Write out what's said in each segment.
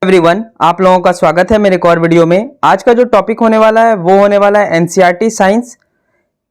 Everyone, आप लोगों का स्वागत है मेरे एक और वीडियो में। आज का जो टॉपिक होने वाला है वो होने वाला है एनसीईआरटी साइंस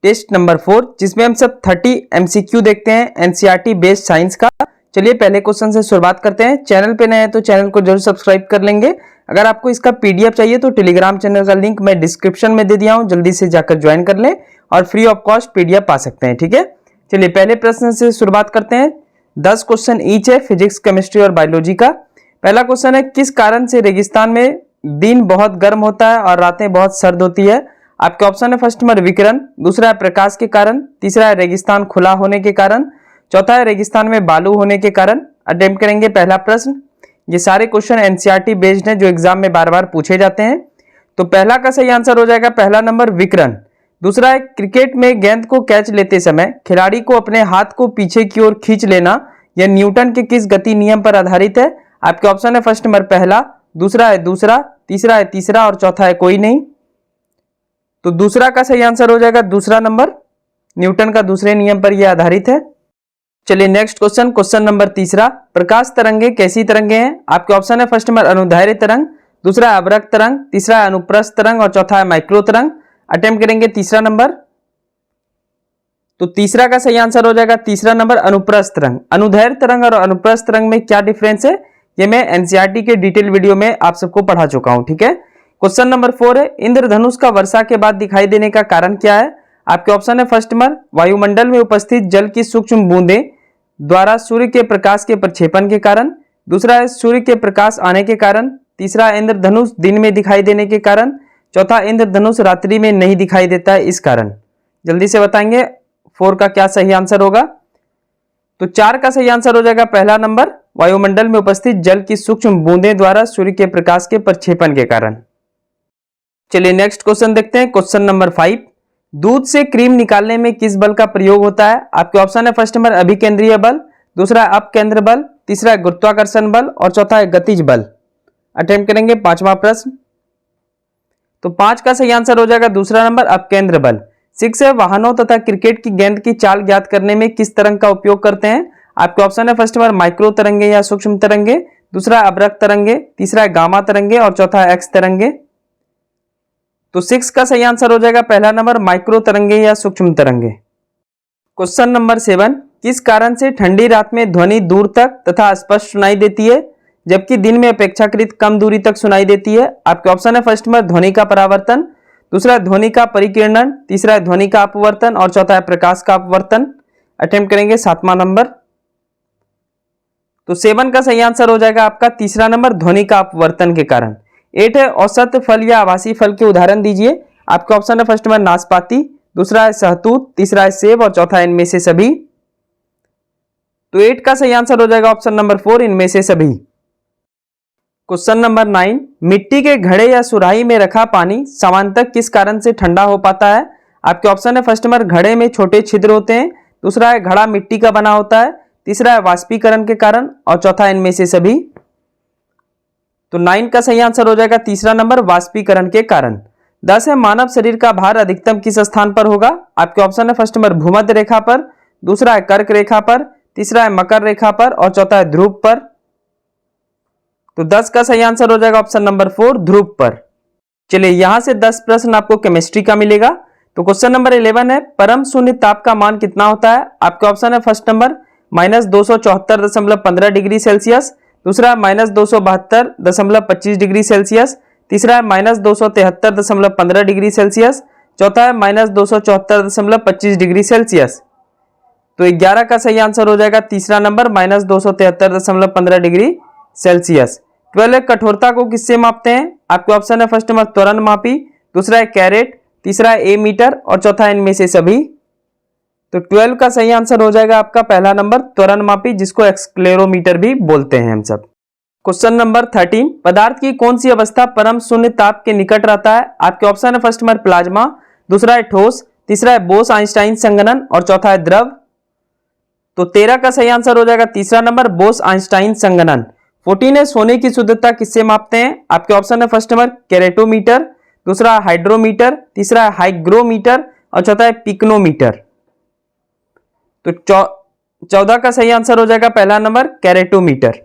टेस्ट नंबर 4, जिसमें हम सब 30 एमसीक्यू देखते हैं एनसीईआरटी बेस्ड साइंस का। चलिए पहले क्वेश्चन से शुरुआत करते हैं। चैनल पे नए हैं तो चैनल को जरूर सब्सक्राइब कर लेंगे। अगर आपको इसका पीडीएफ चाहिए तो टेलीग्राम चैनल का लिंक मैं डिस्क्रिप्शन में दे दिया हूँ, जल्दी से जाकर ज्वाइन कर लें और फ्री ऑफ कॉस्ट पीडीएफ पा सकते हैं। ठीक है, चलिए पहले प्रश्न से शुरुआत करते हैं। 10 क्वेश्चन ईच है, फिजिक्स, केमिस्ट्री और बायोलॉजी का। पहला क्वेश्चन है, किस कारण से रेगिस्तान में दिन बहुत गर्म होता है और रातें बहुत सर्द होती है? आपके ऑप्शन है फर्स्ट नंबर विकिरण, दूसरा है प्रकाश के कारण, तीसरा है रेगिस्तान खुला होने के कारण, चौथा है रेगिस्तान में बालू होने के कारण। अटेम्प्ट करेंगे पहला प्रश्न। ये सारे क्वेश्चन एनसीईआरटी बेस्ड हैं जो एग्जाम में बार बार पूछे जाते हैं। तो पहला का सही आंसर हो जाएगा पहला नंबर विकिरण। दूसरा है, क्रिकेट में गेंद को कैच लेते समय खिलाड़ी को अपने हाथ को पीछे की ओर खींच लेना यह न्यूटन के किस गति नियम पर आधारित है? आपके ऑप्शन है फर्स्ट नंबर पहला, दूसरा है दूसरा, तीसरा है तीसरा और चौथा है कोई नहीं। तो दूसरा का सही आंसर हो जाएगा दूसरा नंबर, न्यूटन का दूसरे नियम पर यह आधारित है। चलिए नेक्स्ट क्वेश्चन, क्वेश्चन नंबर तीसरा, प्रकाश तरंगे कैसी तरंगे हैं? आपके ऑप्शन है फर्स्ट नंबर अनुदैर्ध्य तरंग, दूसरा है अवरक्त तरंग, तीसरा है अनुप्रस्थ तरंग और चौथा है माइक्रो तरंग। अटेम्प्ट करेंगे तीसरा नंबर। तो तीसरा का सही आंसर हो जाएगा तीसरा नंबर अनुप्रस्थ तरंग। अनुदैर्ध्य तरंग और अनुप्रस्थ तरंग में क्या डिफरेंस है ये मैं एनसीईआरटी के डिटेल वीडियो में आप सबको पढ़ा चुका हूं। ठीक है, क्वेश्चन नंबर 4 है, इंद्रधनुष का वर्षा के बाद दिखाई देने का कारण क्या है? आपके ऑप्शन है फर्स्ट नंबर वायुमंडल में उपस्थित जल की सूक्ष्म बूंदें द्वारा सूर्य के प्रकाश के प्रक्षेपण के कारण, दूसरा है सूर्य के प्रकाश आने के कारण, तीसरा इंद्रधनुष दिन में दिखाई देने के कारण, चौथा इंद्रधनुष रात्रि में नहीं दिखाई देता है इस कारण। जल्दी से बताएंगे 4 का क्या सही आंसर होगा। तो 4 का सही आंसर हो जाएगा पहला नंबर वायुमंडल में उपस्थित जल की सूक्ष्म बूंदें द्वारा सूर्य के प्रकाश के प्रक्षेपण के कारण। चलिए नेक्स्ट क्वेश्चन देखते हैं, क्वेश्चन नंबर 5, दूध से क्रीम निकालने में किस बल का प्रयोग होता है? आपके ऑप्शन है फर्स्ट नंबर अभिकेंद्रीय बल, दूसरा है अपकेंद्र बल, तीसरा है गुरुत्वाकर्षण बल और चौथा है गतिज बल। अटेम्प्ट करेंगे पांचवा प्रश्न। तो 5 का सही आंसर हो जाएगा दूसरा नंबर अपकेंद्र बल। 6 है, वाहनों तथा क्रिकेट की गेंद की चाल ज्ञात करने में किस तरंग का उपयोग करते हैं? आपके ऑप्शन है फर्स्ट नंबर माइक्रो तरंगे या सूक्ष्म तरंगे, दूसरा है अवरक्त तरंगे, तीसरा है गामा तरंगे और चौथा है एक्स तरंगे। तो 6 का सही आंसर हो जाएगा पहला नंबर माइक्रो तरंगे या सूक्ष्म तरंगे। क्वेश्चन नंबर 7, किस कारण से ठंडी रात में ध्वनि दूर तक तथा स्पष्ट सुनाई देती है जबकि दिन में अपेक्षाकृत कम दूरी तक सुनाई देती है? आपके ऑप्शन है फर्स्ट नंबर ध्वनि का परावर्तन, दूसरा है ध्वनि का परिकिरणन, तीसरा है ध्वनि का अपवर्तन और चौथा है प्रकाश का अपवर्तन। अटेम्प्ट करेंगे 7वां नंबर। तो 7 का सही आंसर हो जाएगा आपका तीसरा नंबर ध्वनि का अपवर्तन के कारण। 8 है, औसत फल या आभासी फल के उदाहरण दीजिए। आपके ऑप्शन है फर्स्ट नंबर नाशपाती, दूसरा है सहतूत, तीसरा है सेब और चौथा इनमें से सभी। तो 8 का सही आंसर हो जाएगा ऑप्शन नंबर 4 इनमें से सभी। क्वेश्चन नंबर 9, मिट्टी के घड़े या सुराही में रखा पानी सामान्यतः किस कारण से ठंडा हो पाता है? आपके ऑप्शन है फर्स्ट नंबर घड़े में छोटे छिद्र होते हैं, दूसरा है घड़ा मिट्टी का बना होता है, तीसरा है वाष्पीकरण के कारण और चौथा इनमें से सभी। तो 9 का सही आंसर हो जाएगा तीसरा नंबर वाष्पीकरण के कारण। 10 है, मानव शरीर का भार अधिकतम किस स्थान पर होगा? आपके ऑप्शन है फर्स्ट नंबर भूमध्य रेखा पर, दूसरा है कर्क रेखा पर, तीसरा है मकर रेखा पर और चौथा है ध्रुव पर। तो 10 का सही आंसर हो जाएगा ऑप्शन नंबर 4 ध्रुव पर। चलिए यहां से 10 प्रश्न आपको केमिस्ट्री का मिलेगा। तो क्वेश्चन नंबर 11 है, परम शून्य ताप का मान कितना होता है? आपके ऑप्शन है फर्स्ट नंबर -274.15 डिग्री सेल्सियस, दूसरा है -272.25 डिग्री सेल्सियस, तीसरा है -273.15 डिग्री सेल्सियस, चौथा है -274.25 डिग्री सेल्सियस। तो 11 का सही आंसर हो जाएगा तीसरा नंबर -273.15 डिग्री सेल्सियस। 12 कठोरता को किससे मापते हैं? आपके ऑप्शन है फर्स्ट नंबर त्वरण मापी, दूसरा है कैरेट, तीसरा है ए मीटर और चौथा इनमें से सभी। तो 12 का सही आंसर हो जाएगा आपका पहला नंबर त्वरण मापी, जिसको एक्सक्लेरोमीटर भी बोलते हैं हम सब। क्वेश्चन नंबर 13, पदार्थ की कौन सी अवस्था परम शून्य ताप के निकट रहता है? आपके ऑप्शन है फर्स्ट नंबर प्लाज्मा, दूसरा है ठोस, तीसरा है बोस आइंस्टाइन संघनन और चौथा है द्रव। तो 13 का सही आंसर हो जाएगा तीसरा नंबर बोस आइंस्टाइन संघनन। 14 है, सोने की शुद्धता किससे मापते हैं? आपके ऑप्शन है फर्स्ट नंबर केरेटोमीटर, दूसरा है हाइड्रोमीटर, तीसरा है हाइग्रोमीटर और चौथा है पिकनोमीटर। तो 14 का सही आंसर हो जाएगा पहला नंबर कैरेटोमीटर।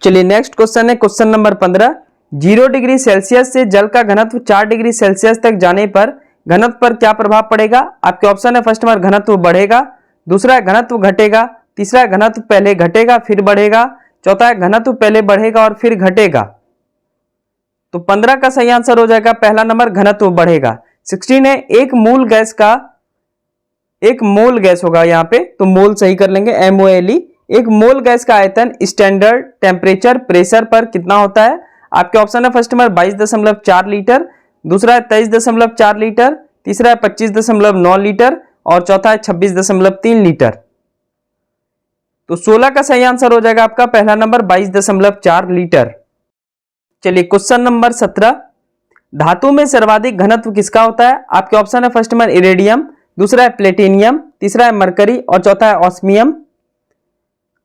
चलिए नेक्स्ट क्वेश्चन है क्वेश्चन नंबर 15। 0 डिग्री सेल्सियस से जल का घनत्व 4 डिग्री सेल्सियस तक जाने पर घनत्व पर क्या प्रभाव पड़ेगा? आपके ऑप्शन है फर्स्ट नंबर घनत्व बढ़ेगा, दूसरा है घनत्व घटेगा, तीसरा है घनत्व पहले घटेगा फिर बढ़ेगा, चौथा है घनत्व पहले बढ़ेगा और फिर घटेगा। तो 15 का सही आंसर हो जाएगा पहला नंबर घनत्व बढ़ेगा। 16 है एक मोल गैस होगा यहाँ पे, तो मोल सही कर लेंगे MOLE। एक मोल गैस का आयतन स्टैंडर्ड टेम्परेचर प्रेशर पर कितना होता है? आपके ऑप्शन है फर्स्ट नंबर 22.4 लीटर, दूसरा है 23.4 लीटर, तीसरा है 25.9 लीटर और चौथा है 26.3 लीटर। तो 16 का सही आंसर हो जाएगा आपका पहला नंबर 22.4 लीटर। चलिए क्वेश्चन नंबर 17। धातु में सर्वाधिक घनत्व किसका होता है? आपके ऑप्शन है फर्स्ट नंबर इरेडियम, दूसरा है प्लेटिनियम, तीसरा है मरकरी और चौथा है ऑस्मियम।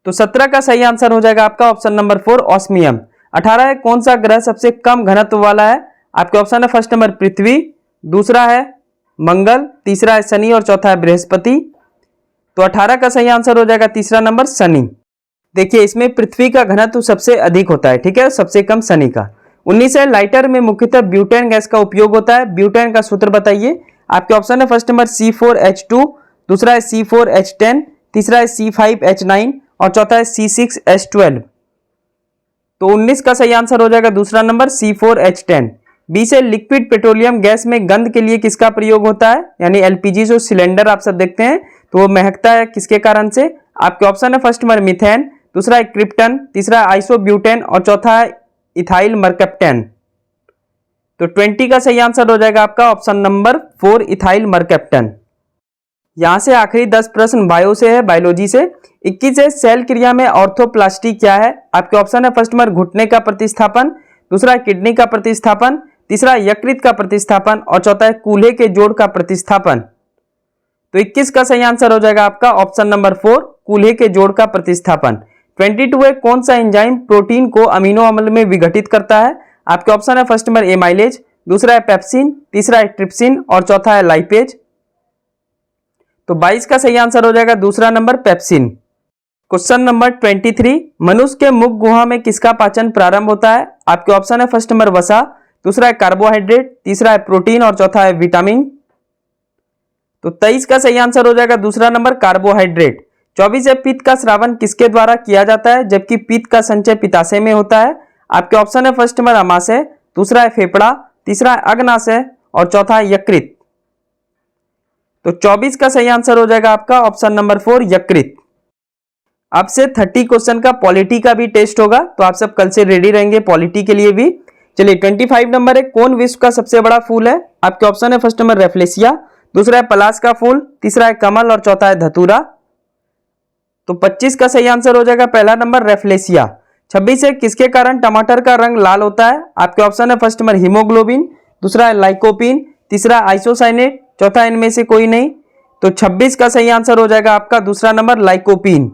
तो 17 का सही आंसर हो जाएगा आपका ऑप्शन नंबर 4 ऑस्मियम। 18 है कौन सा ग्रह सबसे कम घनत्व वाला है? आपके ऑप्शन है फर्स्ट नंबर पृथ्वी, दूसरा है मंगल, तीसरा है शनि और चौथा है बृहस्पति। तो 18 का सही आंसर हो जाएगा तीसरा नंबर शनि। देखिए इसमें पृथ्वी का घनत्व सबसे अधिक होता है, ठीक है, सबसे कम शनि का। 19 है लाइटर में मुख्यतः ब्यूटेन गैस का उपयोग होता है, ब्यूटेन का सूत्र बताइए। आपके ऑप्शन है फर्स्ट नंबर C4H2, दूसरा है C4H10, तीसरा है C5H9 और चौथा है C6H12। तो 19 का सही आंसर हो जाएगा दूसरा नंबर C4H10। 20 है लिक्विड पेट्रोलियम गैस में गंध के लिए किसका प्रयोग होता है? यानी LPG जो सिलेंडर आप सब देखते हैं तो वो महकता है किसके कारण से? आपके ऑप्शन है फर्स्ट नंबर मीथेन, दूसरा है क्रिप्टन, तीसरा है आइसोब्यूटेन और चौथा है इथाइल मरकैप्टेन। तो 20 का सही आंसर हो जाएगा आपका ऑप्शन नंबर 4 इथाइल मरकैप्टेन। यहां से आखिरी 10 प्रश्न बायो से है, बायोलॉजी से। 21 है सेल क्रिया में ऑर्थोप्लास्टी क्या है? आपके ऑप्शन है फर्स्ट नंबर घुटने का प्रतिस्थापन, दूसरा है किडनी का प्रतिस्थापन, तीसरा है यकृत का प्रतिस्थापन और चौथा है कूल्हे के जोड़ का प्रतिस्थापन। तो 21 का सही आंसर हो जाएगा आपका ऑप्शन नंबर 4 कूल्हे के जोड़ का प्रतिस्थापन। 22 है कौन सा एंजाइम प्रोटीन को अमीनो अम्ल में विघटित करता है? आपके ऑप्शन है फर्स्ट नंबर एमाइलेज, दूसरा है पेप्सिन, तीसरा है ट्रिप्सिन और चौथा है लाइपेज। तो 22 का सही आंसर हो जाएगा दूसरा नंबर पेप्सिन। Question number 23। मनुष्य के मुख गुहा में किसका पाचन प्रारंभ होता है? आपके ऑप्शन है फर्स्ट नंबर वसा, दूसरा है कार्बोहाइड्रेट, तीसरा है प्रोटीन और चौथा है विटामिन। तो 23 का सही आंसर हो जाएगा दूसरा नंबर कार्बोहाइड्रेट। 24 है पित्त का स्रावन किसके द्वारा किया जाता है जबकि पित्त का संचय पित्ताशय में होता है? आपके ऑप्शन है फर्स्ट नंबर अमाशय, दूसरा है फेफड़ा, तीसरा है अग्नाशय और चौथा है यकृत। तो 24 का सही आंसर हो जाएगा आपका ऑप्शन नंबर 4 यकृत। अब से 30 क्वेश्चन का पॉलिटी का भी टेस्ट होगा, तो आप सब कल से रेडी रहेंगे पॉलिटी के लिए भी। चलिए 25 नंबर है कौन विश्व का सबसे बड़ा फूल है? आपके ऑप्शन है फर्स्ट नंबर रेफ्लेसिया, दूसरा है पलाश का फूल, तीसरा है कमल और चौथा है धतूरा। तो 25 का सही आंसर हो जाएगा पहला नंबर रेफ्लेसिया। 26 है किसके कारण टमाटर का रंग लाल होता है? आपके ऑप्शन है फर्स्ट नंबर हीमोग्लोबिन, दूसरा है लाइकोपिन, तीसरा आइसोसाइनेट, चौथा इनमें से कोई नहीं। तो 26 का सही आंसर हो जाएगा आपका दूसरा number lycopene.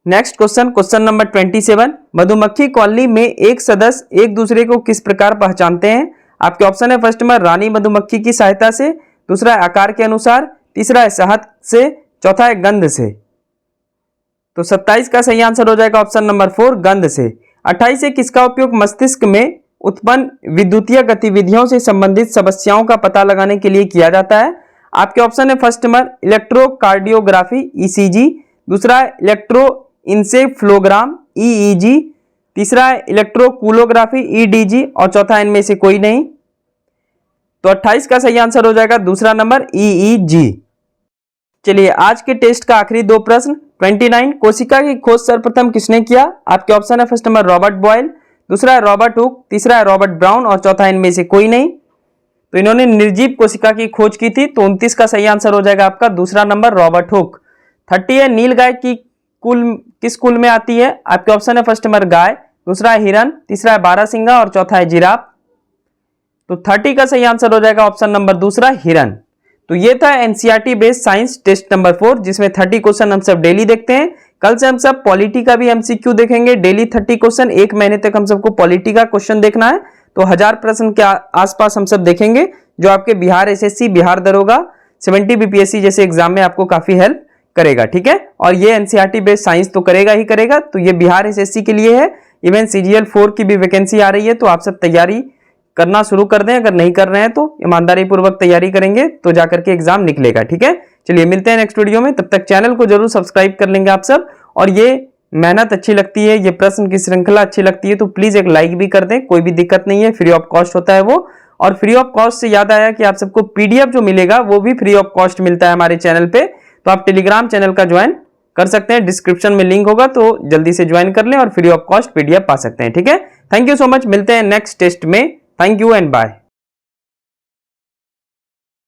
Next question, question number 27। मधुमक्खी कॉलोनी में एक सदस्य एक दूसरे को किस प्रकार पहचानते हैं? आपके ऑप्शन है फर्स्ट नंबर रानी मधुमक्खी की सहायता से, दूसरा है आकार के अनुसार, तीसरा है शहद से, चौथा है गंध से। तो 27 का सही आंसर हो जाएगा ऑप्शन नंबर 4 गंध से। 28 है किसका उपयोग मस्तिष्क में उत्पन्न विद्युतीय गतिविधियों से संबंधित समस्याओं का पता लगाने के लिए किया जाता है? आपके ऑप्शन है फर्स्ट नंबर इलेक्ट्रोकार्डियोग्राफी ECG, दूसरा है इलेक्ट्रोइंसेफ्लोग्राम EEG, तीसरा है इलेक्ट्रोकूलोग्राफी EDG और चौथा इनमें से कोई नहीं। तो 28 का सही आंसर हो जाएगा दूसरा नंबर EEG। चलिए आज के टेस्ट का आखिरी 2 प्रश्न। 29 कोशिका की खोज सर्वप्रथम किसने किया? आपके ऑप्शन है फर्स्ट नंबर रॉबर्ट बॉयल, दूसरा है रॉबर्ट हुक, तीसरा है रॉबर्ट ब्राउन और चौथा इनमें से कोई नहीं। तो इन्होंने निर्जीव कोशिका की खोज की थी। तो 29 का सही आंसर हो जाएगा आपका दूसरा नंबर रॉबर्ट हुक। 30 है नीलगाय की कुल किस कुल में आती है? आपके ऑप्शन है फर्स्ट नंबर गाय, दूसरा है हिरन, तीसरा है बारहसिंगा और चौथा है जिराफ। तो 30 का सही आंसर हो जाएगा ऑप्शन नंबर दूसरा हिरन। तो ये था NCERT based science test number 4 जिसमें 30 क्वेश्चन हम सब डेली देखते हैं। कल से हम सब पॉलिटी का भी एमसीक्यू देखेंगे, डेली 30 क्वेश्चन, 1 महीने तक हम सबको पॉलिटी का क्वेश्चन देखना है। तो 1000 प्रश्न के आसपास हम सब देखेंगे जो आपके बिहार एसएससी, बिहार दरोगा, 70 बीपीएससी जैसे एग्जाम में आपको काफी हेल्प करेगा, ठीक है। और ये एनसीईआरटी बेस्ड साइंस तो करेगा ही करेगा, तो ये बिहार एसएससी के लिए है, इवन CGL 4 की भी वैकेंसी आ रही है, तो आप सब तैयारी करना शुरू कर दें। अगर नहीं कर रहे हैं तो ईमानदारी पूर्वक तैयारी करेंगे तो जाकर के एग्जाम निकलेगा। ठीक है, चलिए मिलते हैं नेक्स्ट वीडियो में। तब तक चैनल को जरूर सब्सक्राइब कर लेंगे आप सब, और ये मेहनत अच्छी लगती है, ये प्रश्न की श्रृंखला अच्छी लगती है तो प्लीज एक लाइक भी कर दें, कोई भी दिक्कत नहीं है, फ्री ऑफ कॉस्ट होता है वो। और फ्री ऑफ कॉस्ट से याद आया कि आप सबको PDF जो मिलेगा वो भी फ्री ऑफ कॉस्ट मिलता है हमारे चैनल पे, तो आप टेलीग्राम चैनल का ज्वाइन कर सकते हैं, डिस्क्रिप्शन में लिंक होगा, तो जल्दी से ज्वाइन कर लें और फ्री ऑफ कॉस्ट PDF पा सकते हैं। ठीक है, थैंक यू सो मच, मिलते हैं नेक्स्ट टेस्ट में। Thank you and bye.